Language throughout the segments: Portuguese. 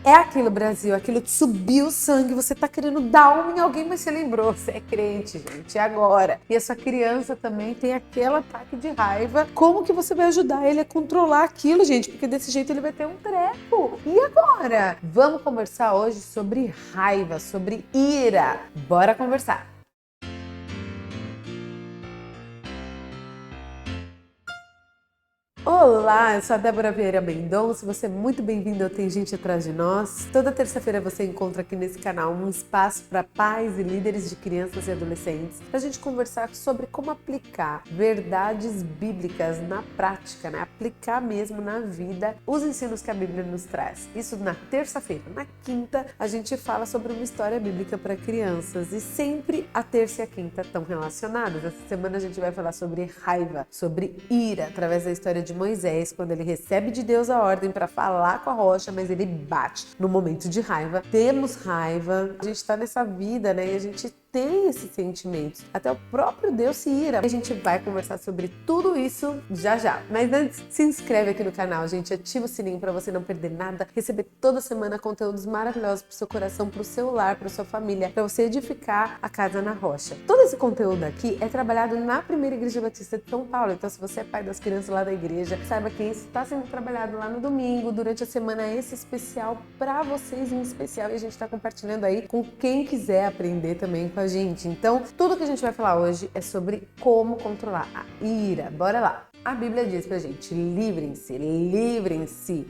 É aquilo, Brasil, aquilo que subiu o sangue, você tá querendo dar uma em alguém, mas você lembrou, você é crente, gente, é agora. E a sua criança também tem aquele ataque de raiva. Como que você vai ajudar ele a controlar aquilo, gente? Porque desse jeito ele vai ter um treco. E agora? Vamos conversar hoje sobre raiva, sobre ira. Bora conversar. Olá, eu sou a Débora Vieira Mendonça, você é muito bem-vindo ao Tem Gente Atrás de Nós. Toda terça-feira você encontra aqui nesse canal um espaço para pais e líderes de crianças e adolescentes para a gente conversar sobre como aplicar verdades bíblicas na prática, né? Aplicar mesmo na vida os ensinos que a Bíblia nos traz. Isso na terça-feira. Na quinta, a gente fala sobre uma história bíblica para crianças e sempre a terça e a quinta estão relacionadas. Essa semana a gente vai falar sobre raiva, sobre ira, através da história de Moisés, quando ele recebe de Deus a ordem para falar com a rocha, mas ele bate no momento de raiva. Temos raiva, a gente está nessa vida, né? E a gente tem esses sentimentos. Até o próprio Deus se ira. A gente vai conversar sobre tudo isso já já. Mas antes, se inscreve aqui no canal, gente. Ativa o sininho para você não perder nada. Receber toda semana conteúdos maravilhosos pro seu coração, pro seu lar, pra sua família, para você edificar a casa na rocha. Todo esse conteúdo aqui é trabalhado na Primeira Igreja Batista de São Paulo. Então, se você é pai das crianças lá da igreja, saiba que isso está sendo trabalhado lá no domingo, durante a semana, esse especial para vocês em especial. E a gente está compartilhando aí com quem quiser aprender também com a gente. Então, tudo que a gente vai falar hoje é sobre como controlar a ira. Bora lá! A Bíblia diz pra gente, livrem-se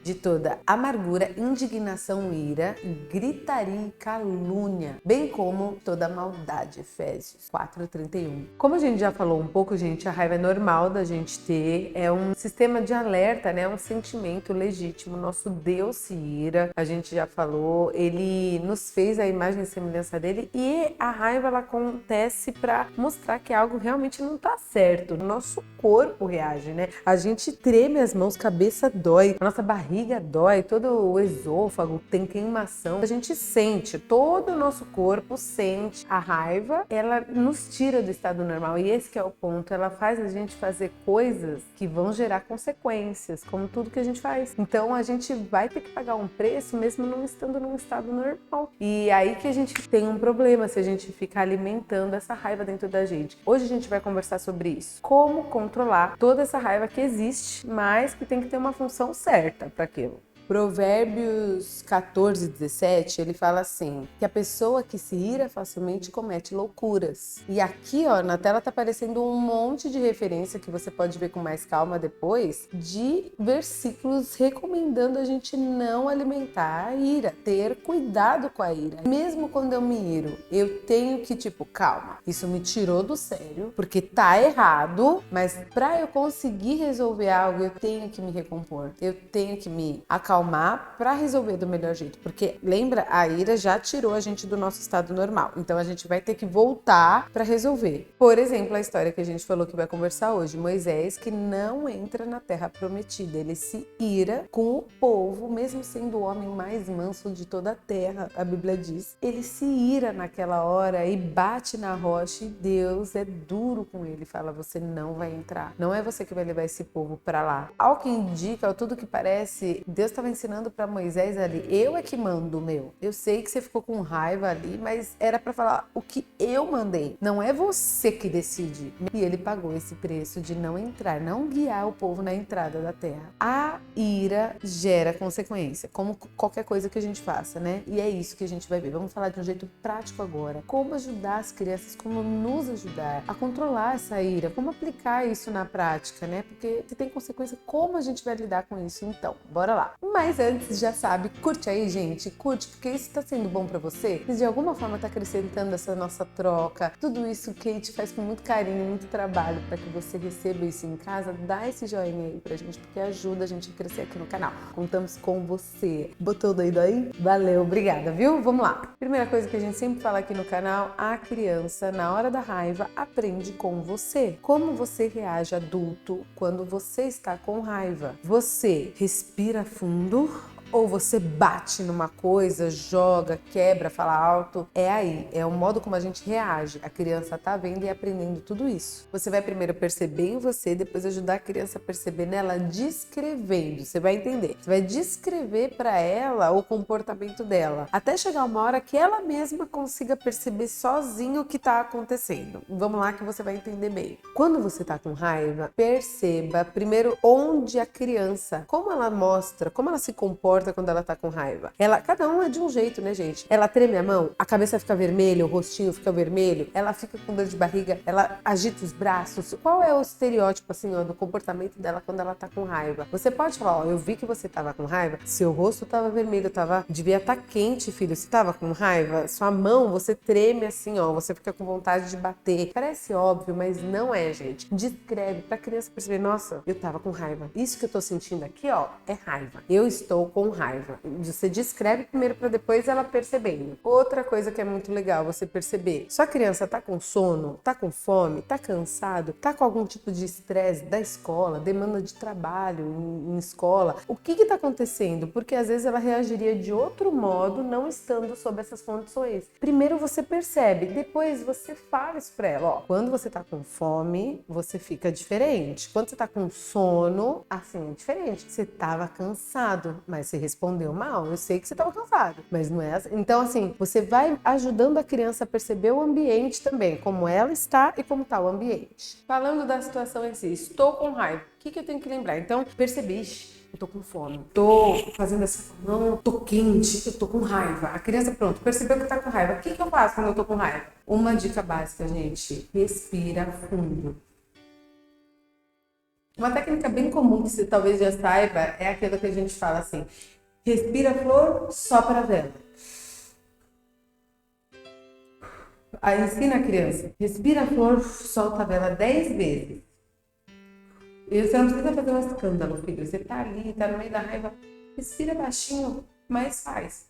de toda amargura, indignação, ira, gritaria e calúnia, bem como toda maldade. Efésios 4:31. Como a gente já falou um pouco, gente, a raiva é normal da gente ter, é um sistema de alerta, né? É um sentimento legítimo. Nosso Deus se ira, a gente já falou, ele nos fez a imagem e semelhança dele e a raiva ela acontece para mostrar que algo realmente não tá certo. O nosso corpo reage, né? A gente treme as mãos, cabeça dói, a nossa barriga dói, todo o esôfago tem queimação. A gente sente, todo o nosso corpo sente a raiva, ela nos tira do estado normal e esse que é o ponto, ela faz a gente fazer coisas que vão gerar consequências, como tudo que a gente faz. Então a gente vai ter que pagar um preço mesmo não estando num estado normal. E aí que a gente tem um problema se a gente ficar alimentando essa raiva dentro da gente. Hoje a gente vai conversar sobre isso. Como controlar toda essa raiva que existe, mas que tem que ter uma função certa para aquilo. Provérbios 14:17, ele fala assim, que a pessoa que se ira facilmente comete loucuras. E aqui, ó, na tela tá aparecendo um monte de referência que você pode ver com mais calma depois, de versículos recomendando a gente não alimentar a ira, ter cuidado com a ira. Mesmo quando eu me iro, eu tenho que, calma, isso me tirou do sério, porque tá errado, mas para eu conseguir resolver algo, eu tenho que me recompor, eu tenho que me acalmar para resolver do melhor jeito, porque lembra, a ira já tirou a gente do nosso estado normal, então a gente vai ter que voltar para resolver. Por exemplo, a história que a gente falou que vai conversar hoje, Moisés que não entra na terra prometida, ele se ira com o povo, mesmo sendo o homem mais manso de toda a terra, a Bíblia diz, ele se ira naquela hora e bate na rocha e Deus é duro com ele, fala, você não vai entrar, não é você que vai levar esse povo para lá. Ao que indica, ao tudo que parece, Deus estava ensinando para Moisés ali, eu é que mando, meu. Eu sei que você ficou com raiva ali, mas era para falar o que eu mandei. Não é você que decide. E ele pagou esse preço de não entrar, não guiar o povo na entrada da terra. A ira gera consequência, como qualquer coisa que a gente faça, né? E é isso que a gente vai ver. Vamos falar de um jeito prático agora. Como ajudar as crianças, como nos ajudar a controlar essa ira, como aplicar isso na prática, né? Porque se tem consequência, como a gente vai lidar com isso? Então, bora lá. Mas antes, já sabe, curte aí, gente, curte, porque isso tá sendo bom pra você. E de alguma forma tá acrescentando essa nossa troca. Tudo isso Kate faz com muito carinho, muito trabalho para que você receba isso em casa. Dá esse joinha aí pra gente, porque ajuda a gente a crescer aqui no canal. Contamos com você. Botou o dedo aí? Valeu, obrigada, viu? Vamos lá. Primeira coisa que a gente sempre fala aqui no canal, a criança, na hora da raiva, aprende com você. Como você reage, adulto, quando você está com raiva? Você respira fundo, ou você bate numa coisa, joga, quebra, fala alto. É aí, é o modo como a gente reage. A criança tá vendo e aprendendo tudo isso. Você vai primeiro perceber em você, depois ajudar a criança a perceber nela descrevendo. Você vai entender. Você vai descrever para ela o comportamento dela, até chegar uma hora que ela mesma consiga perceber sozinho o que tá acontecendo. Vamos lá que você vai entender bem. Quando você tá com raiva, perceba primeiro onde a criança, como ela mostra, como ela se comporta quando ela tá com raiva. Cada um é de um jeito, né, gente? Ela treme a mão, a cabeça fica vermelha, o rostinho fica vermelho, ela fica com dor de barriga, ela agita os braços. Qual é o estereótipo, assim, ó, do comportamento dela quando ela tá com raiva? Você pode falar, ó, eu vi que você tava com raiva, seu rosto tava vermelho, devia estar quente, filho. Você tava com raiva, sua mão, você treme assim, ó, você fica com vontade de bater. Parece óbvio, mas não é, gente. Descreve pra criança perceber, nossa, eu tava com raiva. Isso que eu tô sentindo aqui, ó, é raiva. Eu estou com raiva. Você descreve primeiro pra depois ela percebendo. Outra coisa que é muito legal você perceber, sua criança tá com sono, tá com fome, tá cansado, tá com algum tipo de estresse da escola, demanda de trabalho em escola. O que tá acontecendo? Porque às vezes ela reagiria de outro modo, não estando sob essas condições. Primeiro você percebe, depois você fala isso pra ela, ó. Quando você tá com fome, você fica diferente. Quando você tá com sono, assim, é diferente. Você tava cansado, mas você respondeu mal. Eu sei que você tava cansado, mas não é assim. Então, assim, você vai ajudando a criança a perceber o ambiente também, como ela está e como tá o ambiente. Falando da situação em si, estou com raiva. O que eu tenho que lembrar? Então, percebi, eu tô com fome, tô fazendo assim, não, tô quente, eu tô com raiva. A criança, pronto, percebeu que tá com raiva. O que eu faço quando eu tô com raiva? Uma dica básica, gente, respira fundo. Uma técnica bem comum que você talvez já saiba é aquela que a gente fala assim, respira flor, sopra vela. Aí ensina a criança, respira flor, solta a vela 10 vezes. E você não precisa fazer um escândalo, filho. Você tá ali, tá no meio da raiva. Respira baixinho, mas faz.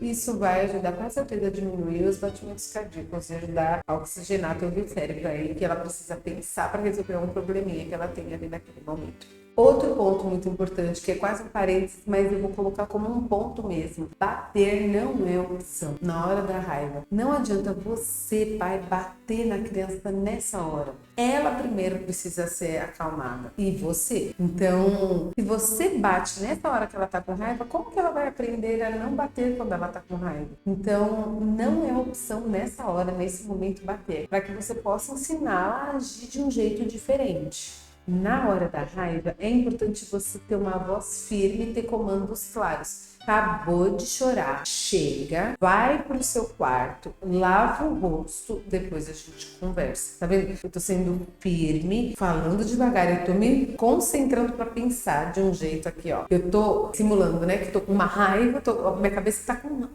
Isso vai ajudar com certeza a diminuir os batimentos cardíacos e ajudar a oxigenar todo o cérebro aí que ela precisa pensar para resolver um probleminha que ela tem ali naquele momento. Outro ponto muito importante, que é quase um parênteses, mas eu vou colocar como um ponto mesmo. Bater não é opção na hora da raiva. Não adianta você, pai, bater na criança nessa hora. Ela primeiro precisa ser acalmada e você. Então, se você bate nessa hora que ela tá com raiva, como que ela vai aprender a não bater quando ela tá com raiva? Então, não é opção nessa hora, nesse momento, bater, para que você possa ensinar a agir de um jeito diferente. Na hora da raiva, é importante você ter uma voz firme e ter comandos claros. Acabou de chorar, chega, vai pro seu quarto, lava o rosto, depois a gente conversa. Tá vendo? Eu tô sendo firme, falando devagar, eu tô me concentrando para pensar de um jeito aqui, ó. Eu tô simulando, né, que tô com uma raiva, minha cabeça tá com...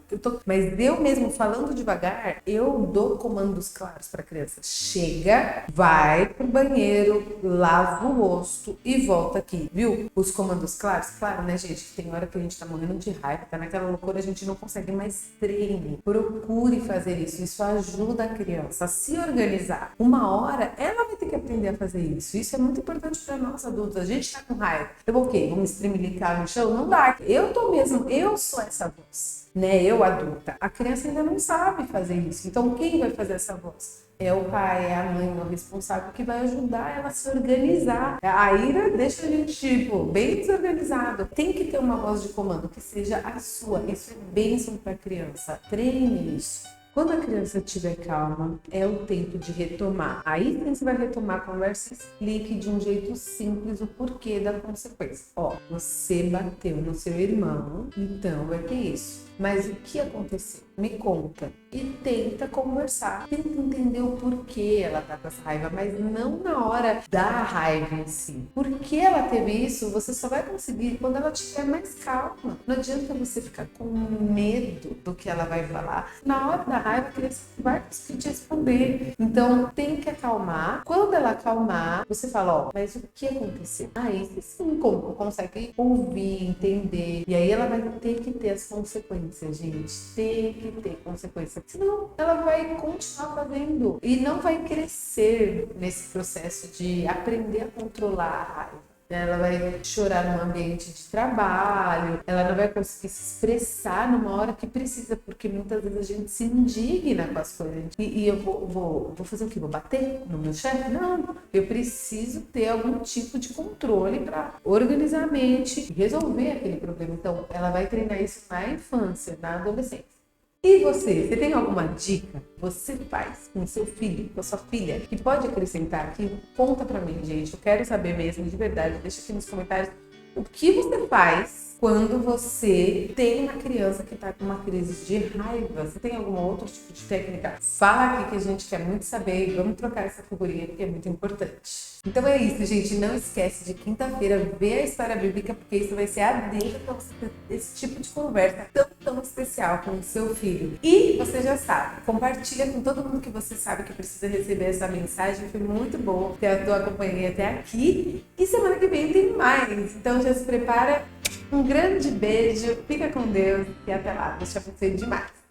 Mas eu mesmo falando devagar, eu dou comandos claros pra criança. Chega, vai pro banheiro, lava o rosto e volta aqui, viu? Os comandos claros, claro, né, gente? Tem hora que a gente tá morrendo de raiva, tá naquela loucura, a gente não consegue mais treine. Procure fazer isso. Isso ajuda a criança a se organizar. Uma hora, ela vai ter que aprender a fazer isso. Isso é muito importante para nós adultos. A gente tá com raiva. Eu vou o quê? Vamos estremelicar no chão? Não dá. Eu sou essa voz, né? Eu adulta. A criança ainda não sabe fazer isso. Então, quem vai fazer essa voz? É o pai, é a mãe, é o responsável que vai ajudar ela a se organizar. A ira deixa a gente, tipo, bem desorganizado. Tem que ter uma voz de comando que seja a sua. Isso é bênção para a criança. Treine isso. Quando a criança estiver calma, é o tempo de retomar. Aí sim você vai retomar a conversa e explique de um jeito simples o porquê da consequência. Ó, você bateu no seu irmão, então vai ter isso. Mas o que aconteceu? Me conta. E tenta conversar. Tenta entender o porquê ela tá com essa raiva, mas não na hora da raiva em si. Por que ela teve isso? Você só vai conseguir quando ela estiver mais calma. Não adianta você ficar com medo do que ela vai falar. Na hora da raiva, a criança vai conseguir te responder. Então, tem que acalmar. Quando ela acalmar, você fala, ó, mas o que aconteceu? Aí você sim consegue ouvir, entender. E aí ela vai ter que ter as consequências, gente. Tem que ter consequências. Senão, ela vai continuar fazendo. E não vai crescer nesse processo de aprender a controlar a raiva. ela vai chorar no ambiente de trabalho, ela não vai conseguir se expressar numa hora que precisa, porque muitas vezes a gente se indigna com as coisas. E eu vou fazer o quê? Vou bater no meu chefe? Não, eu preciso ter algum tipo de controle para organizar a mente e resolver aquele problema. Então, ela vai treinar isso na infância, na adolescência. E você tem alguma dica que você faz com seu filho, com a sua filha, que pode acrescentar aqui? Conta pra mim, gente. Eu quero saber mesmo, de verdade. Deixa aqui nos comentários o que você faz quando você tem uma criança que está com uma crise de raiva. Você tem algum outro tipo de técnica? Fala aqui que a gente quer muito saber e vamos trocar essa figurinha porque é muito importante. Então é isso, gente. Não esquece de quinta-feira ver a história bíblica, porque isso vai ser a deixa para você ter esse tipo de conversa tão especial com o seu filho. E você já sabe, compartilha com todo mundo que você sabe que precisa receber essa mensagem. Foi muito bom ter a tua companhia até aqui. E semana que vem tem mais. Então já se prepara. Um grande beijo, fica com Deus e até lá. Deixa você demais.